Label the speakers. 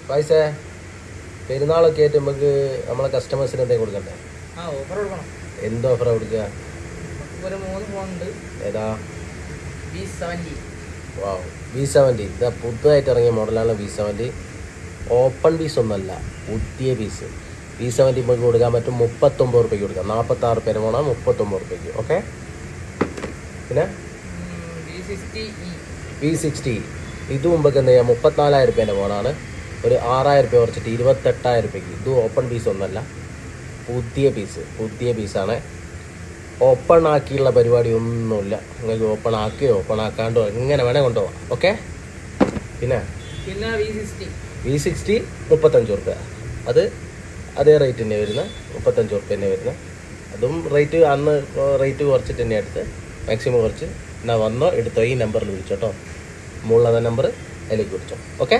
Speaker 1: പൈസ പെരുന്നാളൊക്കെ ആയിട്ട് നമുക്ക് നമ്മളെ കസ്റ്റമേഴ്സിന് എന്തെങ്കിലും കൊടുക്കണ്ടേ?
Speaker 2: ഓഫർ കൊടുക്കണം.
Speaker 1: എന്ത് ഓഫറാണ് കൊടുക്കുക?
Speaker 2: ഒരു 3 ഫോണുണ്ട്.
Speaker 1: ഏതാ?
Speaker 2: V70.
Speaker 1: വാവ്, V70. ഇതാ പുതുതായിട്ട് ഇറങ്ങിയ മോഡലാണ് V70. ഓപ്പൺ പീസ് ഒന്നല്ല, പുതിയ പീസ്. V70 നമുക്ക് കൊടുക്കാൻ പറ്റും 39 റുപ്യക്ക് കൊടുക്കാം. 46 റുപ്യേൻ്റെ ഫോണാണ് 39 റുപ്യക്ക്. ഓക്കെ. പിന്നെ V60. ഇത് മുമ്പൊക്കെ എന്ത് ചെയ്യാം, 34,000 റുപ്യേൻ്റെ ഫോണാണ്. ഒരു 6,000 റുപ്യ കുറച്ചിട്ട് 28,000 റുപ്യക്ക്. ഇത് ഓപ്പൺ പീസ് ഒന്നല്ല, പുതിയ പീസാണ്. ഓപ്പൺ ആക്കിയുള്ള പരിപാടി ഒന്നുമില്ല. നിങ്ങൾക്ക് ഓപ്പൺ ആക്കിയോ ഓപ്പൺ ആക്കാണ്ടോ എങ്ങനെ വേണേൽ കൊണ്ടുപോകാം. ഓക്കെ. പിന്നെ V60 35 റുപ്യ. അത് അതേ റേറ്റ് തന്നെ വരുന്നത്, 35 റുപ്യ തന്നെ വരുന്നത്. അതും റേറ്റ് അന്ന് റേറ്റ് കുറച്ചിട്ട് തന്നെ എടുത്ത് മാക്സിമം കുറച്ച്. എന്നാ വന്നോ എടുത്തോ, ഈ നമ്പറിൽ വിളിച്ചോട്ടോ. മുകളിലത്തെ നമ്പർ അതിലേക്ക് വിളിച്ചോ. ഓക്കെ.